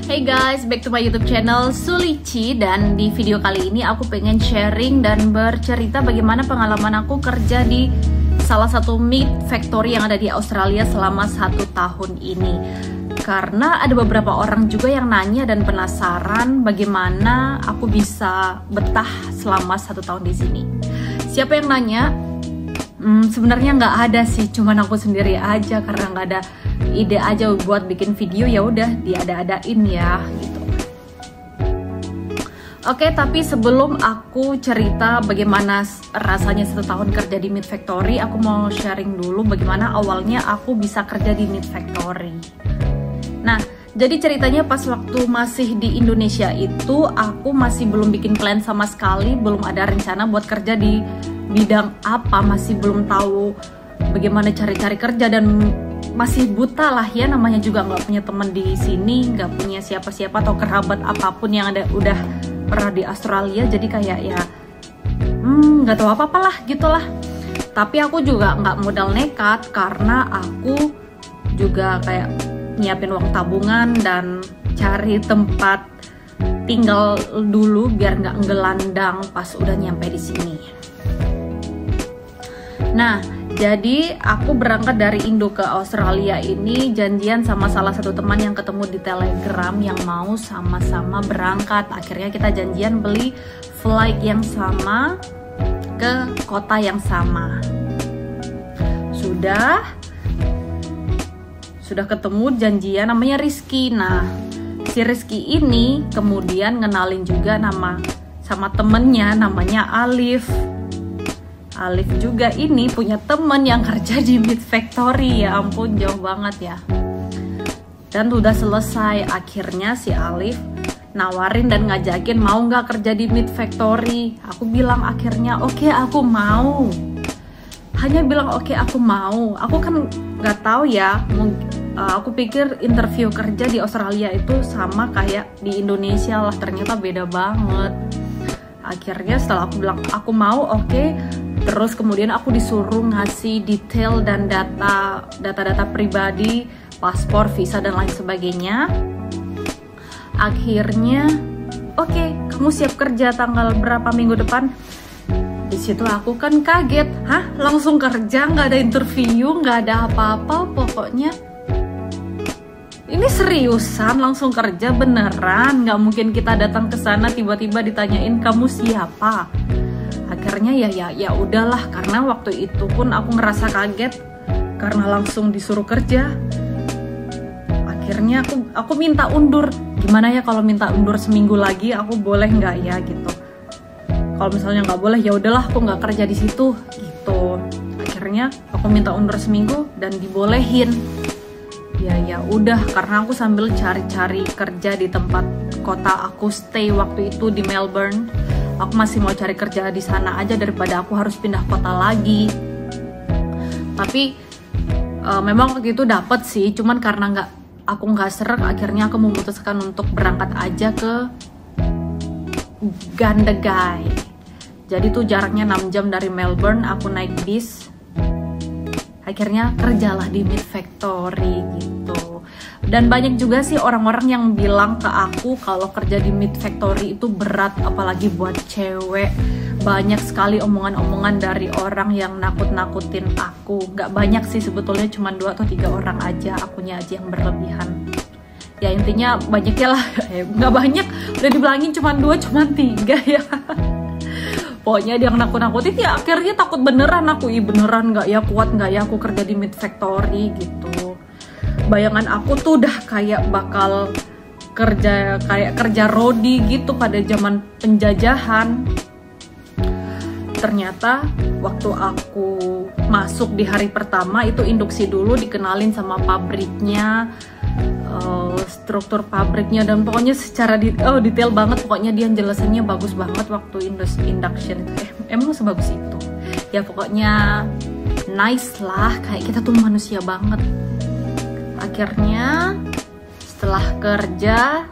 Hey guys, back to my YouTube channel Sulici. Dan di video kali ini aku pengen sharing dan bercerita bagaimana pengalaman aku kerja di salah satu meat factory yang ada di Australia selama 1 tahun ini. Karena ada beberapa orang juga yang nanya dan penasaran bagaimana aku bisa betah selama 1 tahun di sini. Siapa yang nanya? Sebenarnya nggak ada sih, cuman aku sendiri aja karena nggak ada ide aja buat bikin video, ya udah diada-adain ya gitu. Oke, tapi sebelum aku cerita bagaimana rasanya 1 tahun kerja di meat factory, aku mau sharing dulu bagaimana awalnya aku bisa kerja di meat factory. Nah, jadi ceritanya pas waktu masih di Indonesia itu aku masih belum bikin plan sama sekali, belum ada rencana buat kerja di bidang apa, masih belum tahu bagaimana cari-cari kerja dan masih buta lah ya, namanya juga nggak punya teman di sini, nggak punya siapa-siapa atau kerabat apapun yang ada udah pernah di Australia, jadi kayak ya nggak tahu apa-apalah gitulah. Tapi aku juga nggak modal nekat karena aku juga kayak nyiapin uang tabungan dan cari tempat tinggal dulu biar nggak ngelandang pas udah nyampe di sini. Nah, jadi aku berangkat dari Indo ke Australia ini janjian sama salah satu teman yang ketemu di Telegram yang mau sama-sama berangkat. Akhirnya kita janjian beli flight yang sama ke kota yang sama. Sudah ketemu janjian, namanya Rizky. Nah, si Rizky ini kemudian ngenalin juga sama temennya namanya Alif. Alif juga ini punya temen yang kerja di meat factory, ya ampun jauh banget ya. Dan udah selesai, akhirnya si Alif nawarin dan ngajakin mau nggak kerja di meat factory. Aku bilang akhirnya oke, aku mau. Hanya bilang oke, aku mau. Aku kan nggak tahu ya, aku pikir interview kerja di Australia itu sama kayak di Indonesia lah, ternyata beda banget. Akhirnya setelah aku bilang aku mau, oke. Terus kemudian aku disuruh ngasih detail dan data pribadi, paspor, visa dan lain sebagainya. Akhirnya, oke, kamu siap kerja tanggal berapa minggu depan? Di situ aku kan kaget, langsung kerja, nggak ada interview, nggak ada apa-apa, pokoknya. Ini seriusan langsung kerja beneran? Nggak mungkin kita datang ke sana tiba-tiba ditanyain kamu siapa? Akhirnya ya udahlah, karena waktu itu pun aku ngerasa kaget karena langsung disuruh kerja. Akhirnya aku minta undur. Gimana ya kalau minta undur seminggu lagi, aku boleh nggak ya gitu? Kalau misalnya nggak boleh, ya udahlah aku nggak kerja di situ gitu. Akhirnya aku minta undur seminggu dan dibolehin. Ya udah, karena aku sambil cari-cari kerja di tempat kota aku stay waktu itu di Melbourne. Aku masih mau cari kerja di sana aja daripada aku harus pindah kota lagi. Tapi memang waktu itu dapet sih, cuman karena aku nggak seret, akhirnya aku memutuskan untuk berangkat aja ke Gandegai. Jadi tuh jaraknya 6 jam dari Melbourne, aku naik bis. Akhirnya kerjalah di meat factory gitu. Dan banyak juga sih orang-orang yang bilang ke aku kalau kerja di meat factory itu berat, apalagi buat cewek. Banyak sekali omongan-omongan dari orang yang nakut-nakutin aku. Gak banyak sih sebetulnya, cuma 2 atau 3 orang aja, akunya aja yang berlebihan. Ya intinya banyaknya lah, gak banyak, udah dibilangin cuma 2, cuma 3 ya. Pokoknya dia nakut-nakutin, ya akhirnya takut beneran aku. Beneran gak ya, kuat gak ya aku kerja di meat factory gitu. Bayangan aku tuh udah kayak bakal kerja rodi gitu pada zaman penjajahan. Ternyata waktu aku masuk di hari pertama itu induksi dulu, dikenalin sama pabriknya, struktur pabriknya, dan pokoknya secara detail banget. Pokoknya dia jelasannya bagus banget waktu induction itu. Emang sebagus itu ya, pokoknya nice lah, kayak kita tuh manusia banget. Akhirnya setelah kerja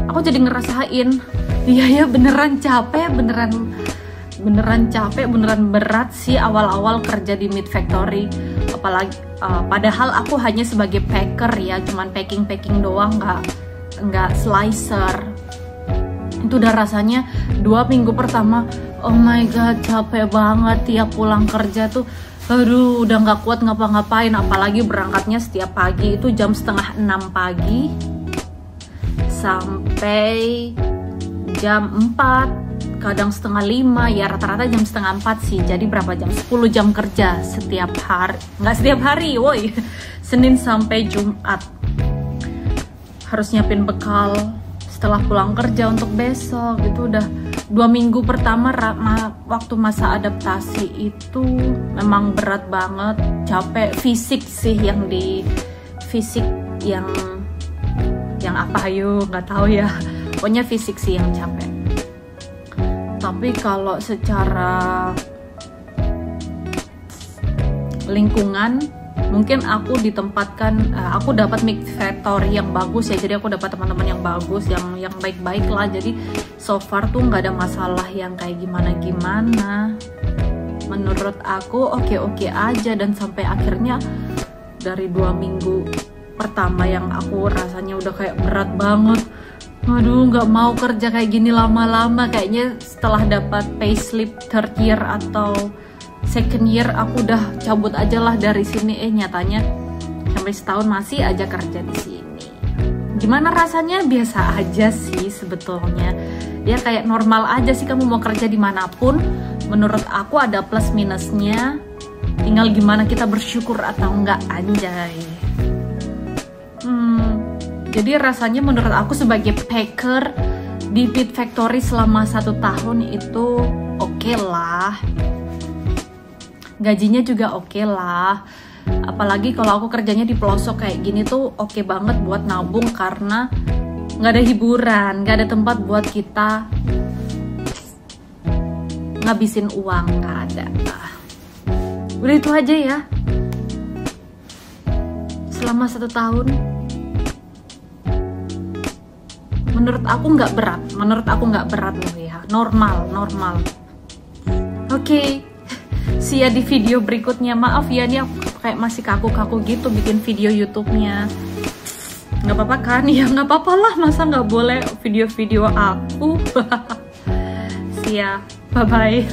aku jadi ngerasain ya beneran capek, beneran berat sih awal-awal kerja di meat factory. apalagi padahal aku hanya sebagai packer ya, cuman packing doang, nggak slicer. Itu udah rasanya 2 minggu pertama, oh my god, capek banget tiap pulang kerja tuh. Aduh, udah nggak kuat ngapa-ngapain, apalagi berangkatnya setiap pagi itu jam 5:30 pagi sampai jam 4, kadang 4:30, ya rata-rata jam 3:30 sih. Jadi berapa jam? 10 jam kerja setiap hari. Nggak setiap hari, woi. Senin sampai Jumat. Harus nyiapin bekal setelah pulang kerja untuk besok. Itu udah 2 minggu pertama waktu masa adaptasi itu memang berat banget. Capek fisik sih, yang apa, yuk nggak tahu ya. Pokoknya fisik sih yang capek. Tapi kalau secara lingkungan, mungkin aku ditempatkan, aku dapat Mid Factory yang bagus ya. Jadi aku dapat teman-teman yang bagus, yang baik-baik lah. Jadi so far tuh nggak ada masalah yang kayak gimana-gimana. Menurut aku oke-oke aja, dan sampai akhirnya dari 2 minggu pertama yang aku rasanya udah kayak berat banget. Waduh, nggak mau kerja kayak gini lama-lama. Kayaknya setelah dapat payslip third year atau second year, aku udah cabut aja lah dari sini. Nyatanya sampai setahun masih aja kerja di sini. Gimana rasanya? Biasa aja sih sebetulnya. Ya kayak normal aja sih, kamu mau kerja dimanapun. Menurut aku ada plus minusnya. Tinggal gimana kita bersyukur atau enggak, anjay. Jadi rasanya menurut aku sebagai packer di Mid Factory selama 1 tahun itu oke lah. Gajinya juga oke lah. Apalagi kalau aku kerjanya di pelosok kayak gini tuh oke banget buat nabung, karena nggak ada hiburan, nggak ada tempat buat kita ngabisin uang, nggak ada. Udah itu aja ya. Selama 1 tahun. Menurut aku nggak berat loh ya, normal. Oke. See ya di video berikutnya. Maaf ya, nih aku kayak masih kaku-kaku gitu bikin video YouTube-nya. Nggak apa-apa kan? Ya nggak apa-apa lah, masa nggak boleh video-video aku. See ya, bye-bye.